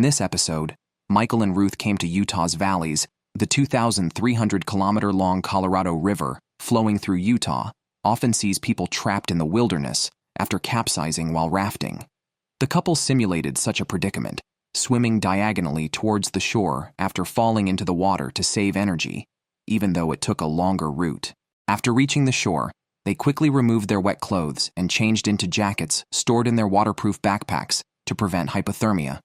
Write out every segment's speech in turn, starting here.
In this episode, Michael and Ruth came to Utah's valleys. The 2,300-kilometer-long Colorado River, flowing through Utah, often sees people trapped in the wilderness after capsizing while rafting. The couple simulated such a predicament, swimming diagonally towards the shore after falling into the water to save energy, even though it took a longer route. After reaching the shore, they quickly removed their wet clothes and changed into jackets stored in their waterproof backpacks to prevent hypothermia.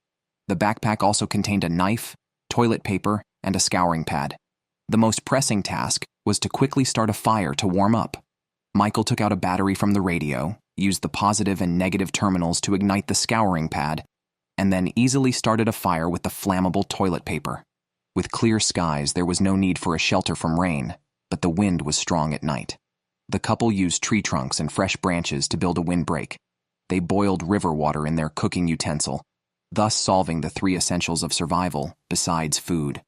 The backpack also contained a knife, toilet paper, and a scouring pad. The most pressing task was to quickly start a fire to warm up. Michael took out a battery from the radio, used the positive and negative terminals to ignite the scouring pad, and then easily started a fire with the flammable toilet paper. With clear skies, there was no need for a shelter from rain, but the wind was strong at night. The couple used tree trunks and fresh branches to build a windbreak. They boiled river water in their cooking utensil, thus solving the three essentials of survival besides food.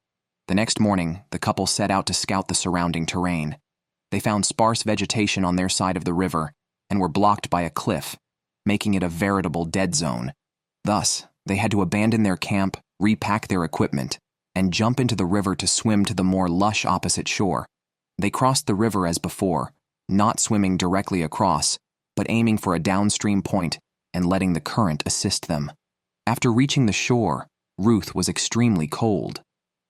The next morning, the couple set out to scout the surrounding terrain. They found sparse vegetation on their side of the river and were blocked by a cliff, making it a veritable dead zone. Thus, they had to abandon their camp, repack their equipment, and jump into the river to swim to the more lush opposite shore. They crossed the river as before, not swimming directly across, but aiming for a downstream point and letting the current assist them. After reaching the shore, Ruth was extremely cold.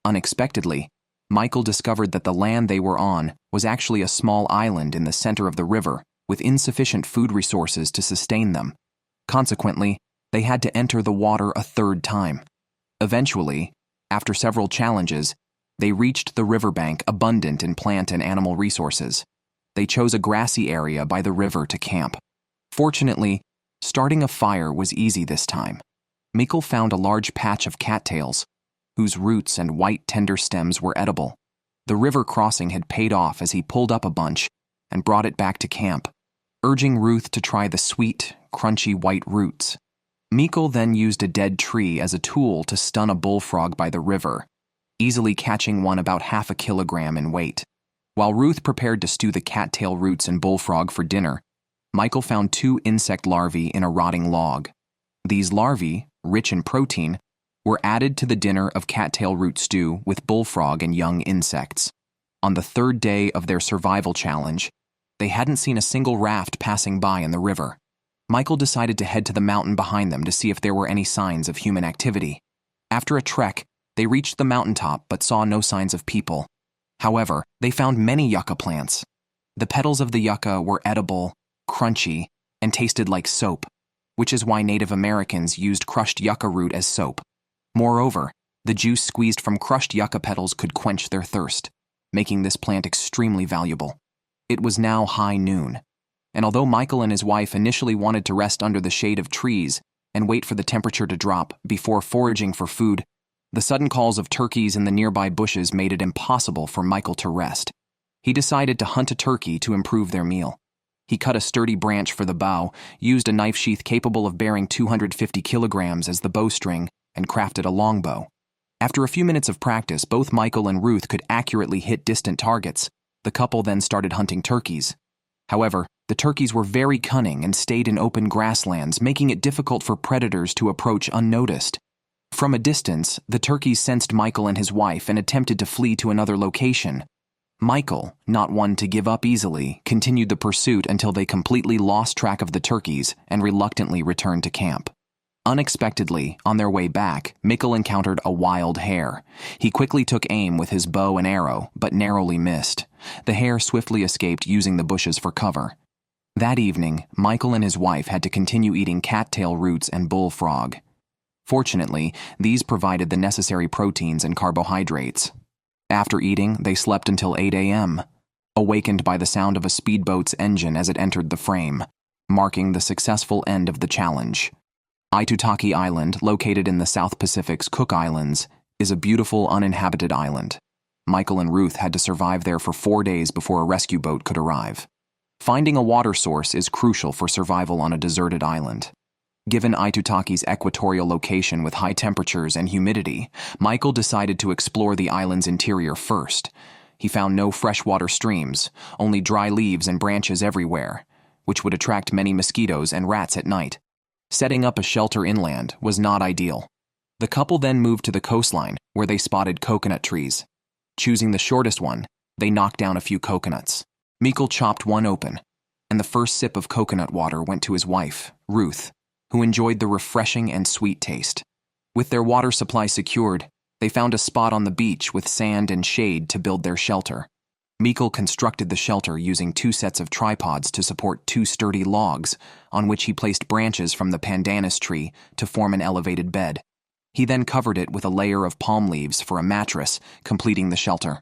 Unexpectedly, Michael discovered that the land they were on was actually a small island in the center of the river with insufficient food resources to sustain them. Consequently, they had to enter the water a third time. Eventually, after several challenges, they reached the riverbank abundant in plant and animal resources. They chose a grassy area by the river to camp. Fortunately, starting a fire was easy this time. Michael found a large patch of cattails, whose roots and white tender stems were edible. The river crossing had paid off as he pulled up a bunch and brought it back to camp, urging Ruth to try the sweet, crunchy white roots. Michael then used a dead tree as a tool to stun a bullfrog by the river, easily catching one about 1/2 kilogram in weight. While Ruth prepared to stew the cattail roots and bullfrog for dinner, Michael found 2 insect larvae in a rotting log. These larvae, rich in protein, were added to the dinner of cattail root stew with bullfrog and young insects. On the 3rd day of their survival challenge, they hadn't seen a single raft passing by in the river. Michael decided to head to the mountain behind them to see if there were any signs of human activity. After a trek, they reached the mountaintop but saw no signs of people. However, they found many yucca plants. The petals of the yucca were edible, crunchy, and tasted like soap, which is why Native Americans used crushed yucca root as soap. Moreover, the juice squeezed from crushed yucca petals could quench their thirst, making this plant extremely valuable. It was now high noon, and although Michael and his wife initially wanted to rest under the shade of trees and wait for the temperature to drop before foraging for food, the sudden calls of turkeys in the nearby bushes made it impossible for Michael to rest. He decided to hunt a turkey to improve their meal. He cut a sturdy branch for the bow, used a knife sheath capable of bearing 250 kilograms as the bowstring, and crafted a longbow. After a few minutes of practice, both Michael and Ruth could accurately hit distant targets. The couple then started hunting turkeys. However, the turkeys were very cunning and stayed in open grasslands, making it difficult for predators to approach unnoticed. From a distance, the turkeys sensed Michael and his wife and attempted to flee to another location. Michael, not one to give up easily, continued the pursuit until they completely lost track of the turkeys and reluctantly returned to camp. Unexpectedly, on their way back, Michael encountered a wild hare. He quickly took aim with his bow and arrow, but narrowly missed. The hare swiftly escaped using the bushes for cover. That evening, Michael and his wife had to continue eating cattail roots and bullfrog. Fortunately, these provided the necessary proteins and carbohydrates. After eating, they slept until 8 a.m., awakened by the sound of a speedboat's engine as it entered the frame, marking the successful end of the challenge. Aitutaki Island, located in the South Pacific's Cook Islands, is a beautiful uninhabited island. Michael and Ruth had to survive there for 4 days before a rescue boat could arrive. Finding a water source is crucial for survival on a deserted island. Given Aitutaki's equatorial location with high temperatures and humidity, Michael decided to explore the island's interior first. He found no freshwater streams, only dry leaves and branches everywhere, which would attract many mosquitoes and rats at night. Setting up a shelter inland was not ideal. The couple then moved to the coastline, where they spotted coconut trees. Choosing the shortest one, they knocked down a few coconuts. Michael chopped one open, and the first sip of coconut water went to his wife, Ruth, who enjoyed the refreshing and sweet taste. With their water supply secured, they found a spot on the beach with sand and shade to build their shelter. Michael constructed the shelter using 2 sets of tripods to support 2 sturdy logs, on which he placed branches from the pandanus tree to form an elevated bed. He then covered it with a layer of palm leaves for a mattress, completing the shelter.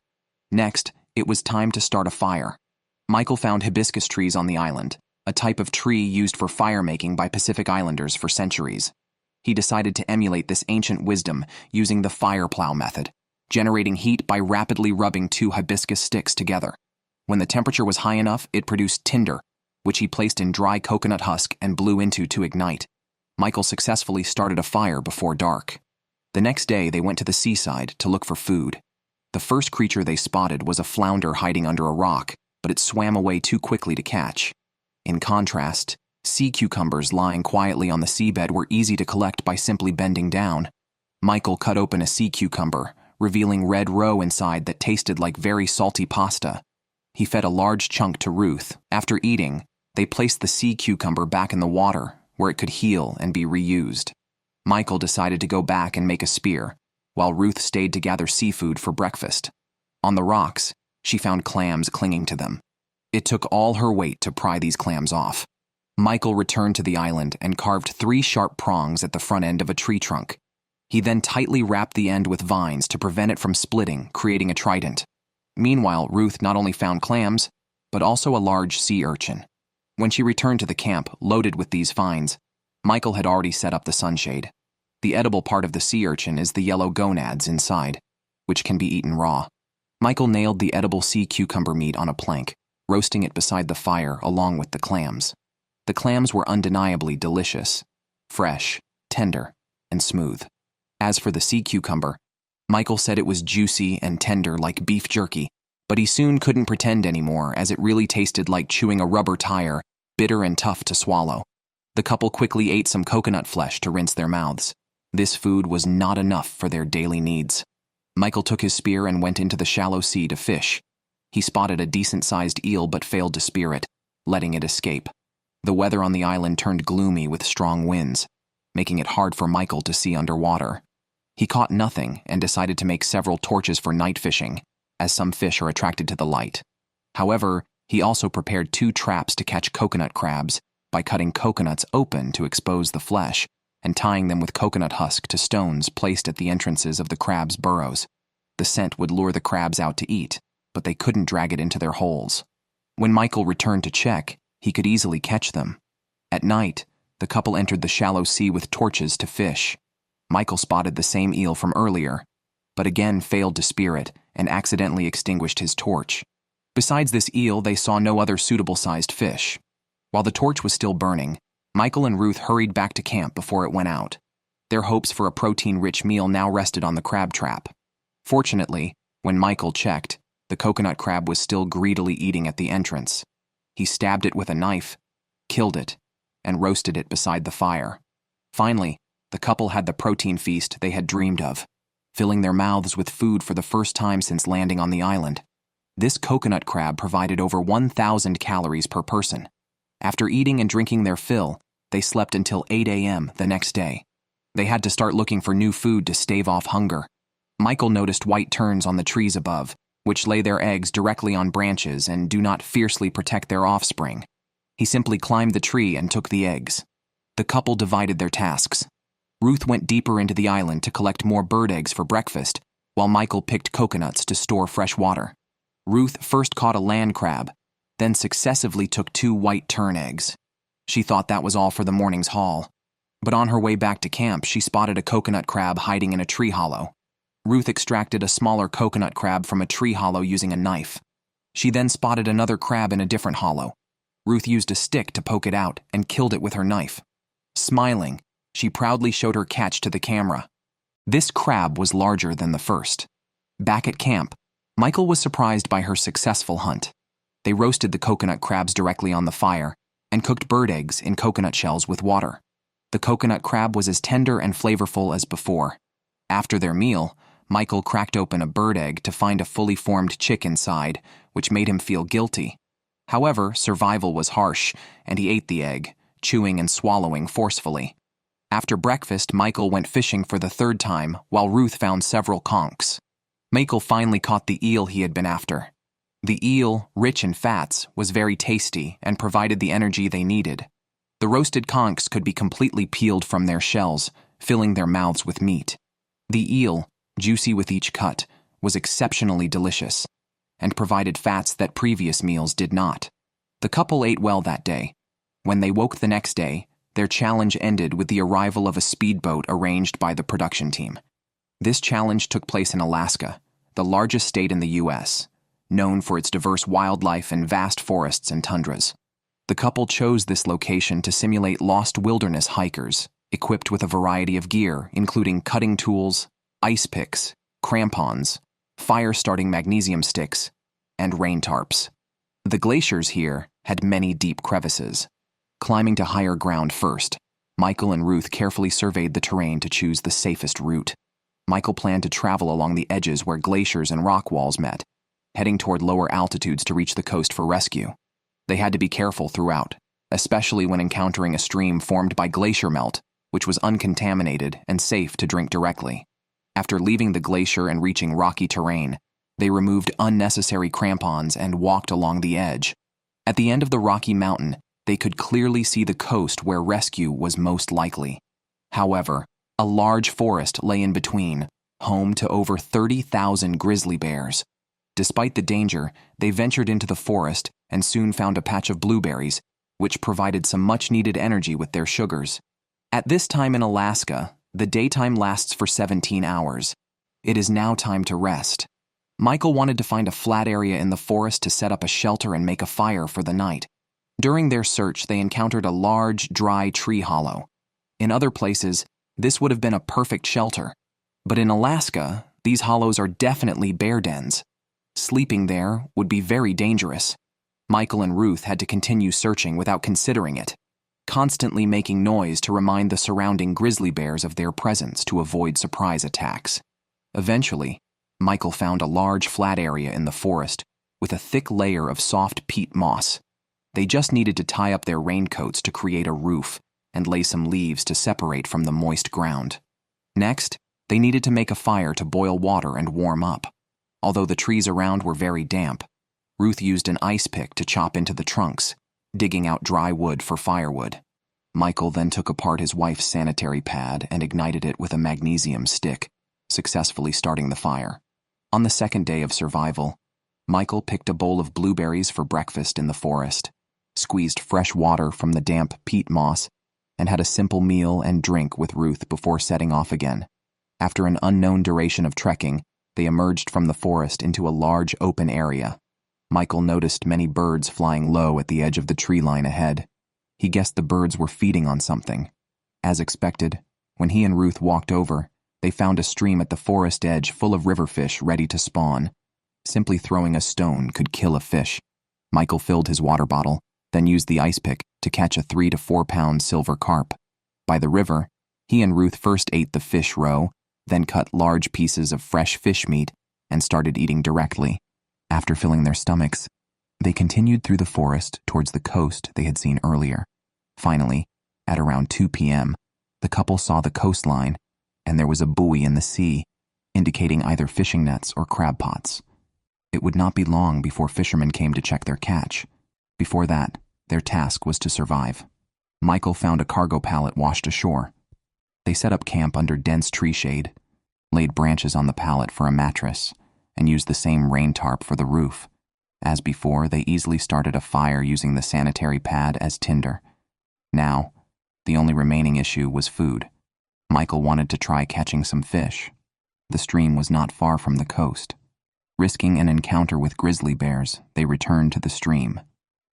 Next, it was time to start a fire. Michael found hibiscus trees on the island, a type of tree used for fire-making by Pacific Islanders for centuries. He decided to emulate this ancient wisdom using the fire plow method, generating heat by rapidly rubbing 2 hibiscus sticks together. When the temperature was high enough, it produced tinder, which he placed in dry coconut husk and blew into to ignite. Michael successfully started a fire before dark. The next day, they went to the seaside to look for food. The first creature they spotted was a flounder hiding under a rock, but it swam away too quickly to catch. In contrast, sea cucumbers lying quietly on the seabed were easy to collect by simply bending down. Michael cut open a sea cucumber, revealing red roe inside that tasted like very salty pasta. He fed a large chunk to Ruth. After eating, they placed the sea cucumber back in the water, where it could heal and be reused. Michael decided to go back and make a spear, while Ruth stayed to gather seafood for breakfast. On the rocks, she found clams clinging to them. It took all her weight to pry these clams off. Michael returned to the island and carved 3 sharp prongs at the front end of a tree trunk. He then tightly wrapped the end with vines to prevent it from splitting, creating a trident. Meanwhile, Ruth not only found clams, but also a large sea urchin. When she returned to the camp, loaded with these finds, Michael had already set up the sunshade. The edible part of the sea urchin is the yellow gonads inside, which can be eaten raw. Michael nailed the edible sea cucumber meat on a plank, roasting it beside the fire along with the clams. The clams were undeniably delicious, fresh, tender, and smooth. As for the sea cucumber, Michael said it was juicy and tender like beef jerky, but he soon couldn't pretend anymore as it really tasted like chewing a rubber tire, bitter and tough to swallow. The couple quickly ate some coconut flesh to rinse their mouths. This food was not enough for their daily needs. Michael took his spear and went into the shallow sea to fish. He spotted a decent-sized eel but failed to spear it, letting it escape. The weather on the island turned gloomy with strong winds, making it hard for Michael to see underwater. He caught nothing and decided to make several torches for night fishing, as some fish are attracted to the light. However, he also prepared 2 traps to catch coconut crabs by cutting coconuts open to expose the flesh and tying them with coconut husk to stones placed at the entrances of the crabs' burrows. The scent would lure the crabs out to eat, but they couldn't drag it into their holes. When Michael returned to check, he could easily catch them. At night, the couple entered the shallow sea with torches to fish. Michael spotted the same eel from earlier, but again failed to spear it and accidentally extinguished his torch. Besides this eel, they saw no other suitable-sized fish. While the torch was still burning, Michael and Ruth hurried back to camp before it went out. Their hopes for a protein-rich meal now rested on the crab trap. Fortunately, when Michael checked, the coconut crab was still greedily eating at the entrance. He stabbed it with a knife, killed it, and roasted it beside the fire. Finally, the couple had the protein feast they had dreamed of, filling their mouths with food for the first time since landing on the island. This coconut crab provided over 1,000 calories per person. After eating and drinking their fill, they slept until 8 a.m. the next day. They had to start looking for new food to stave off hunger. Michael noticed white terns on the trees above, which lay their eggs directly on branches and do not fiercely protect their offspring. He simply climbed the tree and took the eggs. The couple divided their tasks. Ruth went deeper into the island to collect more bird eggs for breakfast, while Michael picked coconuts to store fresh water. Ruth first caught a land crab, then successively took 2 white tern eggs. She thought that was all for the morning's haul. But on her way back to camp, she spotted a coconut crab hiding in a tree hollow. Ruth extracted a smaller coconut crab from a tree hollow using a knife. She then spotted another crab in a different hollow. Ruth used a stick to poke it out and killed it with her knife. Smiling, she proudly showed her catch to the camera. This crab was larger than the first. Back at camp, Michael was surprised by her successful hunt. They roasted the coconut crabs directly on the fire and cooked bird eggs in coconut shells with water. The coconut crab was as tender and flavorful as before. After their meal, Michael cracked open a bird egg to find a fully formed chick inside, which made him feel guilty. However, survival was harsh, and he ate the egg, chewing and swallowing forcefully. After breakfast, Michael went fishing for the third time, while Ruth found several conchs. Michael finally caught the eel he had been after. The eel, rich in fats, was very tasty and provided the energy they needed. The roasted conchs could be completely peeled from their shells, filling their mouths with meat. The eel, juicy with each cut, was exceptionally delicious, and provided fats that previous meals did not. The couple ate well that day. When they woke the next day, their challenge ended with the arrival of a speedboat arranged by the production team. This challenge took place in Alaska, the largest state in the U.S., known for its diverse wildlife and vast forests and tundras. The couple chose this location to simulate lost wilderness hikers, equipped with a variety of gear, including cutting tools, ice picks, crampons, fire-starting magnesium sticks, and rain tarps. The glaciers here had many deep crevices. Climbing to higher ground first, Michael and Ruth carefully surveyed the terrain to choose the safest route. Michael planned to travel along the edges where glaciers and rock walls met, heading toward lower altitudes to reach the coast for rescue. They had to be careful throughout, especially when encountering a stream formed by glacier melt, which was uncontaminated and safe to drink directly. After leaving the glacier and reaching rocky terrain, they removed unnecessary crampons and walked along the edge. At the end of the rocky mountain, they could clearly see the coast where rescue was most likely. However, a large forest lay in between, home to over 30,000 grizzly bears. Despite the danger, they ventured into the forest and soon found a patch of blueberries, which provided some much-needed energy with their sugars. At this time in Alaska, the daytime lasts for 17 hours. It is now time to rest. Michael wanted to find a flat area in the forest to set up a shelter and make a fire for the night. During their search, they encountered a large, dry tree hollow. In other places, this would have been a perfect shelter. But in Alaska, these hollows are definitely bear dens. Sleeping there would be very dangerous. Michael and Ruth had to continue searching without considering it, constantly making noise to remind the surrounding grizzly bears of their presence to avoid surprise attacks. Eventually, Michael found a large flat area in the forest with a thick layer of soft peat moss. They just needed to tie up their raincoats to create a roof and lay some leaves to separate from the moist ground. Next, they needed to make a fire to boil water and warm up. Although the trees around were very damp, Ruth used an ice pick to chop into the trunks, digging out dry wood for firewood. Michael then took apart his wife's sanitary pad and ignited it with a magnesium stick, successfully starting the fire. On the second day of survival, Michael picked a bowl of blueberries for breakfast in the forest, squeezed fresh water from the damp peat moss, and had a simple meal and drink with Ruth before setting off again. After an unknown duration of trekking, they emerged from the forest into a large open area. Michael noticed many birds flying low at the edge of the tree line ahead. He guessed the birds were feeding on something. As expected, when he and Ruth walked over, they found a stream at the forest edge full of river fish ready to spawn. Simply throwing a stone could kill a fish. Michael filled his water bottle, then used the ice pick to catch a 3 to 4 pound silver carp. By the river, he and Ruth first ate the fish roe, then cut large pieces of fresh fish meat and started eating directly. After filling their stomachs, they continued through the forest towards the coast they had seen earlier. Finally, at around 2 p.m., the couple saw the coastline, and there was a buoy in the sea, indicating either fishing nets or crab pots. It would not be long before fishermen came to check their catch. Before that, their task was to survive. Michael found a cargo pallet washed ashore. They set up camp under dense tree shade, laid branches on the pallet for a mattress, and used the same rain tarp for the roof. As before, they easily started a fire using the sanitary pad as tinder. Now, the only remaining issue was food. Michael wanted to try catching some fish. The stream was not far from the coast. Risking an encounter with grizzly bears, they returned to the stream.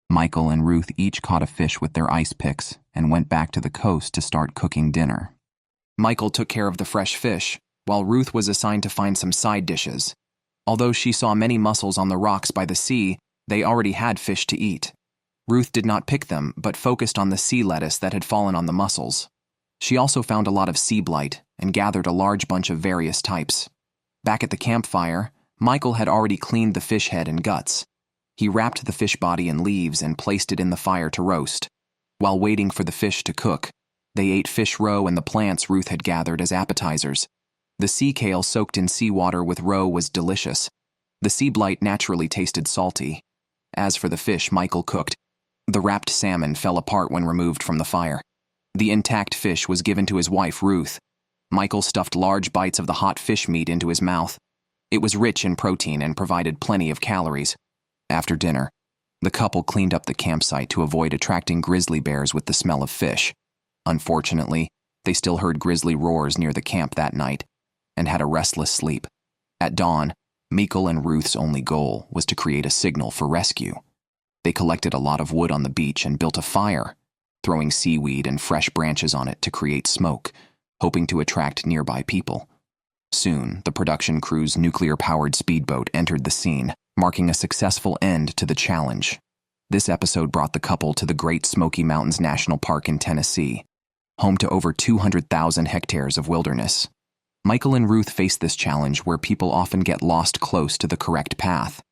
Michael and Ruth each caught a fish with their ice picks and went back to the coast to start cooking dinner. Michael took care of the fresh fish, while Ruth was assigned to find some side dishes. Although she saw many mussels on the rocks by the sea, they already had fish to eat. Ruth did not pick them, but focused on the sea lettuce that had fallen on the mussels. She also found a lot of sea blight, and gathered a large bunch of various types. Back at the campfire, Michael had already cleaned the fish head and guts. He wrapped the fish body in leaves and placed it in the fire to roast. While waiting for the fish to cook, they ate fish roe and the plants Ruth had gathered as appetizers. The sea kale soaked in seawater with roe was delicious. The sea blight naturally tasted salty. As for the fish Michael cooked, the wrapped salmon fell apart when removed from the fire. The intact fish was given to his wife, Ruth. Michael stuffed large bites of the hot fish meat into his mouth. It was rich in protein and provided plenty of calories. After dinner, the couple cleaned up the campsite to avoid attracting grizzly bears with the smell of fish. Unfortunately, they still heard grizzly roars near the camp that night and had a restless sleep. At dawn, Michael and Ruth's only goal was to create a signal for rescue. They collected a lot of wood on the beach and built a fire, throwing seaweed and fresh branches on it to create smoke, hoping to attract nearby people. Soon, the production crew's nuclear-powered speedboat entered the scene, marking a successful end to the challenge. This episode brought the couple to the Great Smoky Mountains National Park in Tennessee, home to over 200,000 hectares of wilderness. Michael and Ruth faced this challenge where people often get lost close to the correct path.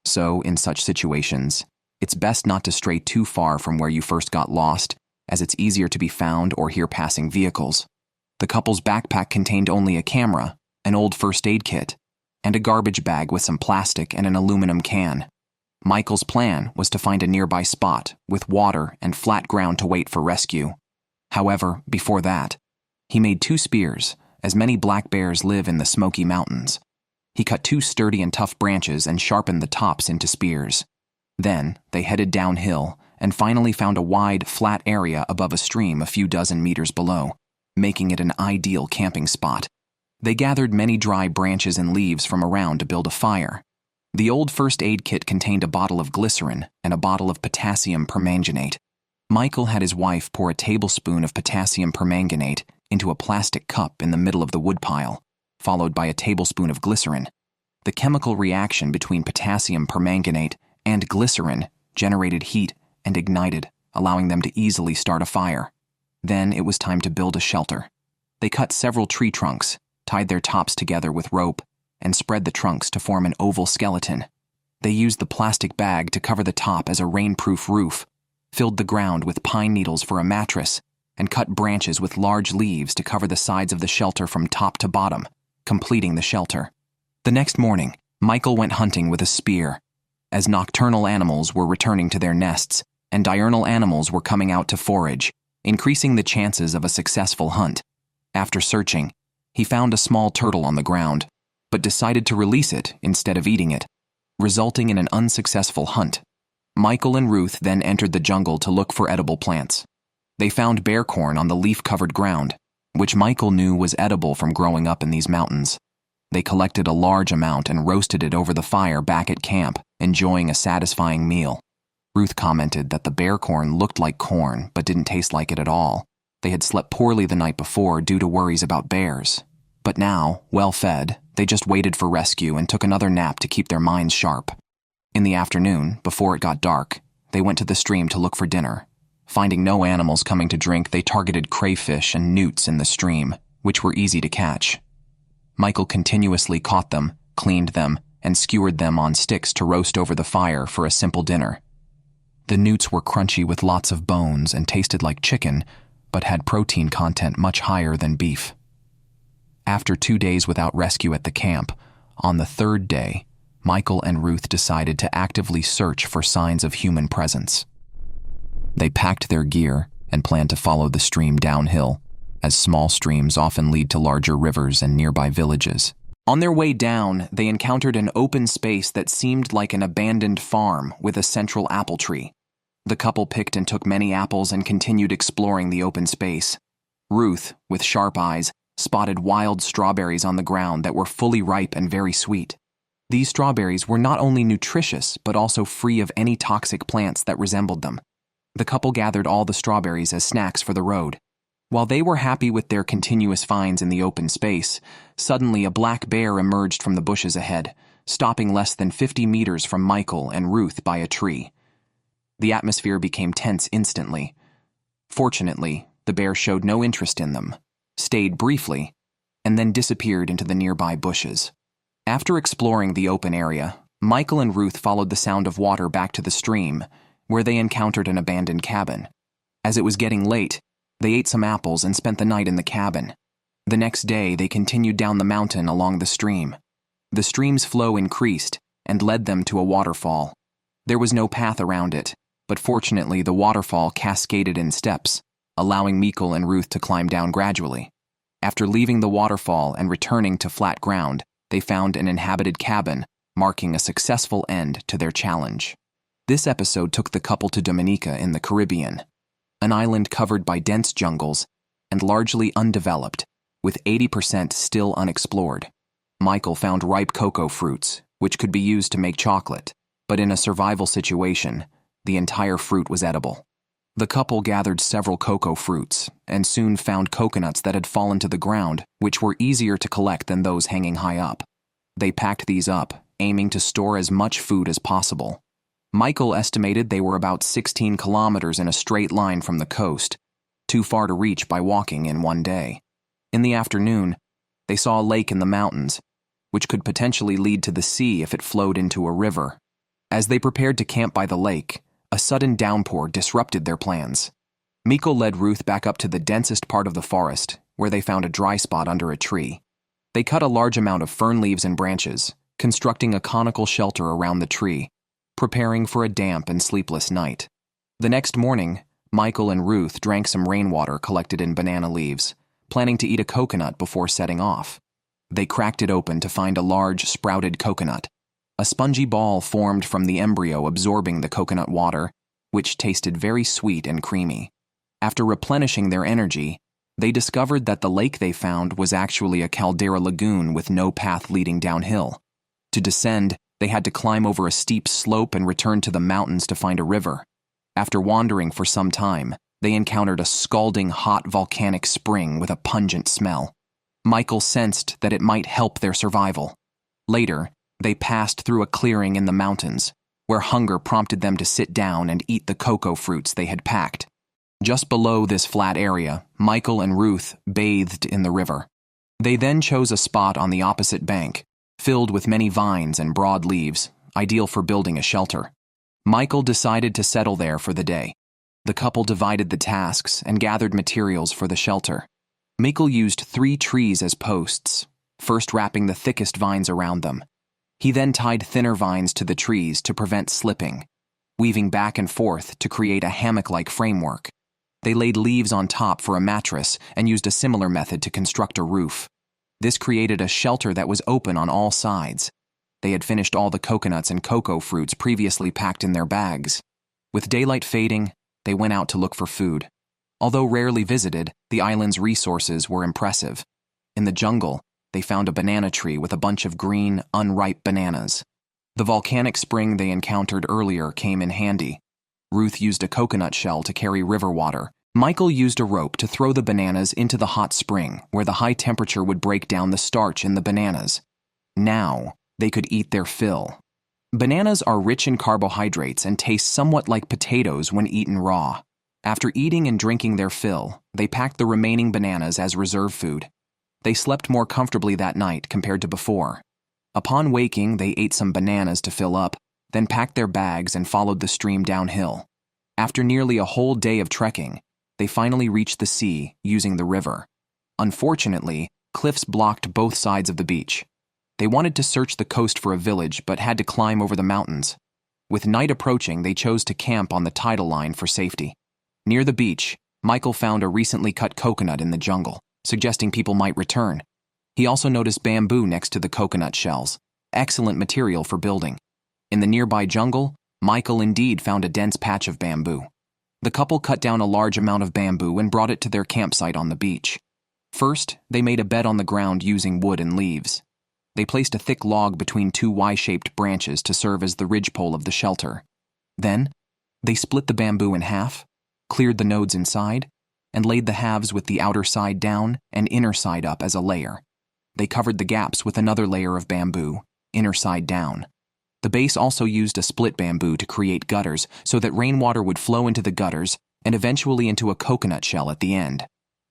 So, in such situations, it's best not to stray too far from where you first got lost, as it's easier to be found or hear passing vehicles. The couple's backpack contained only a camera, an old first aid kit, and a garbage bag with some plastic and an aluminum can. Michael's plan was to find a nearby spot with water and flat ground to wait for rescue. However, before that, he made 2 spears, as many black bears live in the Smoky Mountains. He cut 2 sturdy and tough branches and sharpened the tops into spears. Then, they headed downhill and finally found a wide, flat area above a stream a few dozen meters below, making it an ideal camping spot. They gathered many dry branches and leaves from around to build a fire. The old first aid kit contained a bottle of glycerin and a bottle of potassium permanganate. Michael had his wife pour a tablespoon of potassium permanganate into a plastic cup in the middle of the woodpile, followed by a tablespoon of glycerin. The chemical reaction between potassium permanganate and glycerin generated heat and ignited, allowing them to easily start a fire. Then it was time to build a shelter. They cut several tree trunks, tied their tops together with rope, and spread the trunks to form an oval skeleton. They used the plastic bag to cover the top as a rainproof roof, filled the ground with pine needles for a mattress, and cut branches with large leaves to cover the sides of the shelter from top to bottom, completing the shelter. The next morning, Michael went hunting with a spear. As nocturnal animals were returning to their nests and diurnal animals were coming out to forage, increasing the chances of a successful hunt. After searching, he found a small turtle on the ground, but decided to release it instead of eating it, resulting in an unsuccessful hunt. Michael and Ruth then entered the jungle to look for edible plants. They found bear corn on the leaf-covered ground, which Michael knew was edible from growing up in these mountains. They collected a large amount and roasted it over the fire back at camp, enjoying a satisfying meal. Ruth commented that the bear corn looked like corn but didn't taste like it at all. They had slept poorly the night before due to worries about bears. But now, well fed, they just waited for rescue and took another nap to keep their minds sharp. In the afternoon, before it got dark, they went to the stream to look for dinner. Finding no animals coming to drink, they targeted crayfish and newts in the stream, which were easy to catch. Michael continuously caught them, cleaned them, and skewered them on sticks to roast over the fire for a simple dinner. The newts were crunchy with lots of bones and tasted like chicken, but had protein content much higher than beef. After 2 days without rescue at the camp, on the 3rd day, Michael and Ruth decided to actively search for signs of human presence. They packed their gear and planned to follow the stream downhill, as small streams often lead to larger rivers and nearby villages. On their way down, they encountered an open space that seemed like an abandoned farm with a central apple tree. The couple picked and took many apples and continued exploring the open space. Ruth, with sharp eyes, spotted wild strawberries on the ground that were fully ripe and very sweet. These strawberries were not only nutritious but also free of any toxic plants that resembled them. The couple gathered all the strawberries as snacks for the road. While they were happy with their continuous finds in the open space, suddenly a black bear emerged from the bushes ahead, stopping less than 50 meters from Michael and Ruth by a tree. The atmosphere became tense instantly. Fortunately, the bear showed no interest in them, stayed briefly, and then disappeared into the nearby bushes. After exploring the open area, Michael and Ruth followed the sound of water back to the stream, where they encountered an abandoned cabin. As it was getting late, they ate some apples and spent the night in the cabin. The next day, they continued down the mountain along the stream. The stream's flow increased and led them to a waterfall. There was no path around it, but fortunately the waterfall cascaded in steps, allowing Michael and Ruth to climb down gradually. After leaving the waterfall and returning to flat ground, they found an inhabited cabin, marking a successful end to their challenge. This episode took the couple to Dominica in the Caribbean, an island covered by dense jungles and largely undeveloped, with 80% still unexplored. Michael found ripe cocoa fruits, which could be used to make chocolate, but in a survival situation, the entire fruit was edible. The couple gathered several cocoa fruits and soon found coconuts that had fallen to the ground, which were easier to collect than those hanging high up. They packed these up, aiming to store as much food as possible. Michael estimated they were about 16 kilometers in a straight line from the coast, too far to reach by walking in one day. In the afternoon, they saw a lake in the mountains, which could potentially lead to the sea if it flowed into a river. As they prepared to camp by the lake, a sudden downpour disrupted their plans. Michael led Ruth back up to the densest part of the forest, where they found a dry spot under a tree. They cut a large amount of fern leaves and branches, constructing a conical shelter around the tree, preparing for a damp and sleepless night. The next morning, Michael and Ruth drank some rainwater collected in banana leaves, planning to eat a coconut before setting off. They cracked it open to find a large, sprouted coconut. A spongy ball formed from the embryo absorbing the coconut water, which tasted very sweet and creamy. After replenishing their energy, they discovered that the lake they found was actually a caldera lagoon with no path leading downhill. To descend, they had to climb over a steep slope and return to the mountains to find a river. After wandering for some time, they encountered a scalding hot volcanic spring with a pungent smell. Michael sensed that it might help their survival. Later, they passed through a clearing in the mountains, where hunger prompted them to sit down and eat the cocoa fruits they had packed. Just below this flat area, Michael and Ruth bathed in the river. They then chose a spot on the opposite bank, filled with many vines and broad leaves, ideal for building a shelter. Michael decided to settle there for the day. The couple divided the tasks and gathered materials for the shelter. Michael used 3 trees as posts, first wrapping the thickest vines around them. He then tied thinner vines to the trees to prevent slipping, weaving back and forth to create a hammock-like framework. They laid leaves on top for a mattress and used a similar method to construct a roof. This created a shelter that was open on all sides. They had finished all the coconuts and cocoa fruits previously packed in their bags. With daylight fading, they went out to look for food. Although rarely visited, the island's resources were impressive. In the jungle, they found a banana tree with a bunch of green, unripe bananas. The volcanic spring they encountered earlier came in handy. Ruth used a coconut shell to carry river water. Michael used a rope to throw the bananas into the hot spring, where the high temperature would break down the starch in the bananas. Now, they could eat their fill. Bananas are rich in carbohydrates and taste somewhat like potatoes when eaten raw. After eating and drinking their fill, they packed the remaining bananas as reserve food. They slept more comfortably that night compared to before. Upon waking, they ate some bananas to fill up, then packed their bags and followed the stream downhill. After nearly a whole day of trekking, they finally reached the sea using the river. Unfortunately, cliffs blocked both sides of the beach. They wanted to search the coast for a village but had to climb over the mountains. With night approaching, they chose to camp on the tidal line for safety. Near the beach, Michael found a recently cut coconut in the jungle, suggesting people might return. He also noticed bamboo next to the coconut shells, excellent material for building. In the nearby jungle, Michael indeed found a dense patch of bamboo. The couple cut down a large amount of bamboo and brought it to their campsite on the beach. First, they made a bed on the ground using wood and leaves. They placed a thick log between 2 Y-shaped branches to serve as the ridgepole of the shelter. Then, they split the bamboo in half, cleared the nodes inside, and laid the halves with the outer side down and inner side up as a layer. They covered the gaps with another layer of bamboo, inner side down. The base also used a split bamboo to create gutters so that rainwater would flow into the gutters and eventually into a coconut shell at the end.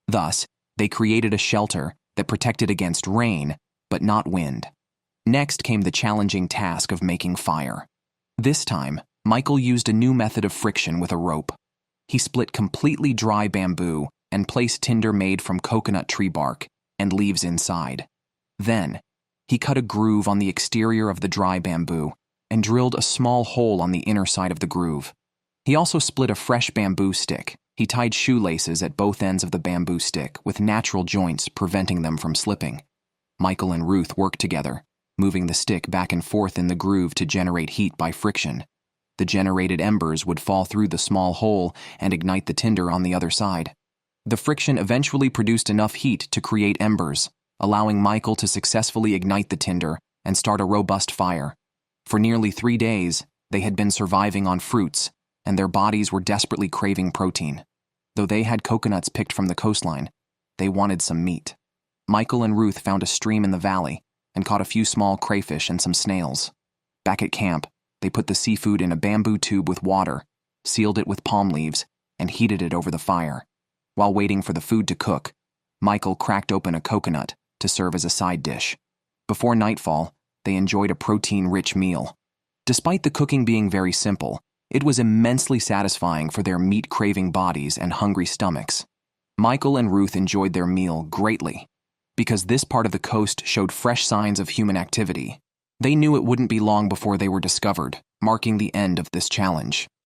Thus, they created a shelter that protected against rain, but not wind. Next came the challenging task of making fire. This time, Michael used a new method of friction with a rope. He split completely dry bamboo and placed tinder made from coconut tree bark and leaves inside. Then, he cut a groove on the exterior of the dry bamboo and drilled a small hole on the inner side of the groove. He also split a fresh bamboo stick. He tied shoelaces at both ends of the bamboo stick with natural joints preventing them from slipping. Michael and Ruth worked together, moving the stick back and forth in the groove to generate heat by friction. The generated embers would fall through the small hole and ignite the tinder on the other side. The friction eventually produced enough heat to create embers, allowing Michael to successfully ignite the tinder and start a robust fire. For nearly 3 days, they had been surviving on fruits, and their bodies were desperately craving protein. Though they had coconuts picked from the coastline, they wanted some meat. Michael and Ruth found a stream in the valley and caught a few small crayfish and some snails. Back at camp, they put the seafood in a bamboo tube with water, sealed it with palm leaves, and heated it over the fire. While waiting for the food to cook, Michael cracked open a coconut to serve as a side dish. Before nightfall, they enjoyed a protein-rich meal. Despite the cooking being very simple, it was immensely satisfying for their meat-craving bodies and hungry stomachs. Michael and Ruth enjoyed their meal greatly. Because this part of the coast showed fresh signs of human activity, they knew it wouldn't be long before they were discovered, marking the end of this challenge.